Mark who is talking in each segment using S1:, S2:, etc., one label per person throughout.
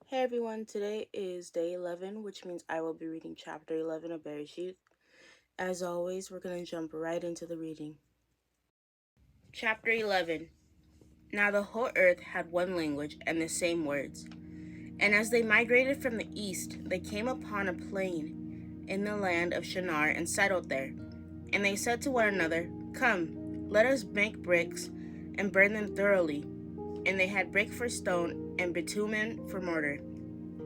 S1: Hey everyone, today is day 11, which means I will be reading chapter 11 of Bereshith. As always, we're going to jump right into the reading. Chapter 11. Now the whole earth had one language and the same words. And as they migrated from the east, they came upon a plain in the land of Shinar and settled there. And they said to one another, "Come, let us make bricks and burn them thoroughly." And they had brick for stone and bitumen for mortar.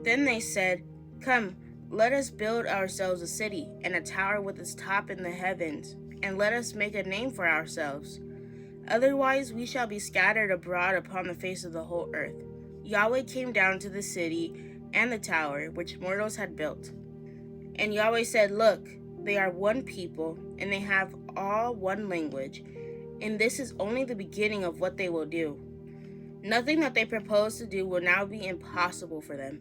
S1: Then they said, "Come, let us build ourselves a city and a tower with its top in the heavens, and let us make a name for ourselves. Otherwise we shall be scattered abroad upon the face of the whole earth." Yahweh came down to the city and the tower which mortals had built. And Yahweh said, "Look, they are one people, and they have all one language, and this is only the beginning of what they will do. Nothing that they propose to do will now be impossible for them.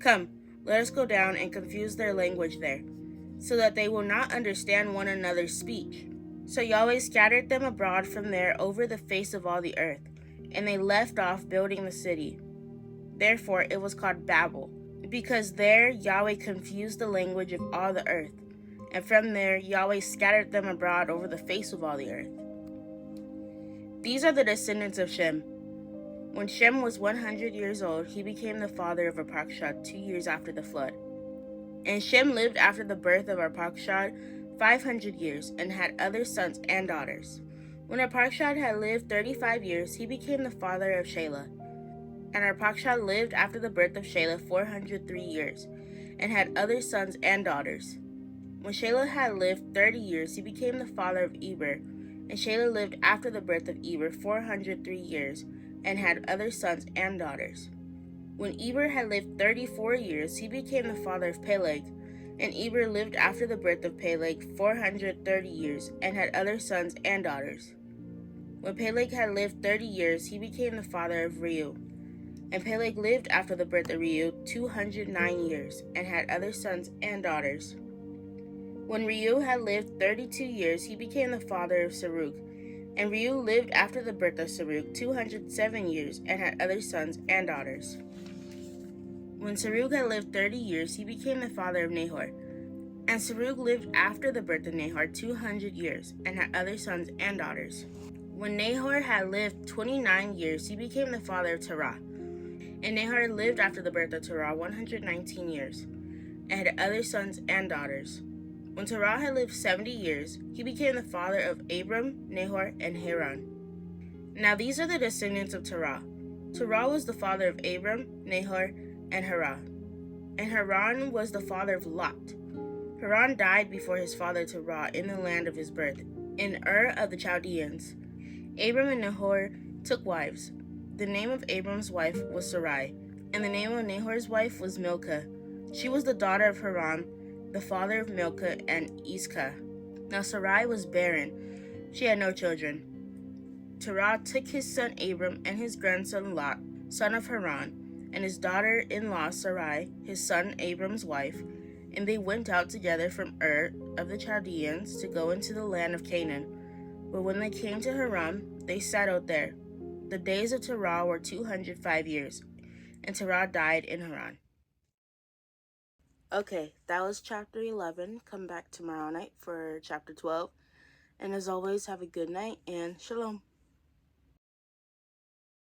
S1: Come, let us go down and confuse their language there, so that they will not understand one another's speech." So Yahweh scattered them abroad from there over the face of all the earth, and they left off building the city. Therefore it was called Babel, because there Yahweh confused the language of all the earth, and from there Yahweh scattered them abroad over the face of all the earth. These are the descendants of Shem. When Shem was 100 years old, he became the father of Arpachshad 2 years after the flood. And Shem lived after the birth of Arpachshad 500 years, and had other sons and daughters. When Arpachshad had lived 35 years, he became the father of Shelah. And Arpachshad lived after the birth of Shelah 403 years, and had other sons and daughters. When Shelah had lived 30 years, he became the father of Eber. And Shelah lived after the birth of Eber 403 years, and had other sons and daughters. When Eber had lived 34 years, he became the father of Peleg. And Eber lived after the birth of Peleg 430 years, and had other sons and daughters. When Peleg had lived 30 years, he became the father of Reu. And Peleg lived after the birth of Reu 209 years, and had other sons and daughters. When Reu had lived 32 years, he became the father of Serug. And Reu lived after the birth of Serug 207 years, and had other sons and daughters. When Serug had lived 30 years, he became the father of Nahor. And Serug lived after the birth of Nahor 200 years, and had other sons and daughters. When Nahor had lived 29 years, he became the father of Terah. And Nahor lived after the birth of Terah 119 years, and had other sons and daughters. When Terah had lived 70 years, he became the father of Abram, Nahor, and Haran. Now these are the descendants of Terah. Terah was the father of Abram, Nahor, and Haran. And Haran was the father of Lot. Haran died before his father Terah in the land of his birth, in Ur of the Chaldeans. Abram and Nahor took wives. The name of Abram's wife was Sarai, and the name of Nahor's wife was Milcah. She was the daughter of Haran, the father of Milcah and Iscah. Now Sarai was barren. She had no children. Terah took his son Abram and his grandson Lot, son of Haran, and his daughter-in-law Sarai, his son Abram's wife, and they went out together from Ur of the Chaldeans to go into the land of Canaan. But when they came to Haran, they settled there. The days of Terah were 205 years, and Terah died in Haran. Okay, that was chapter 11. Come back tomorrow night for chapter 12. And as always, have a good night and shalom.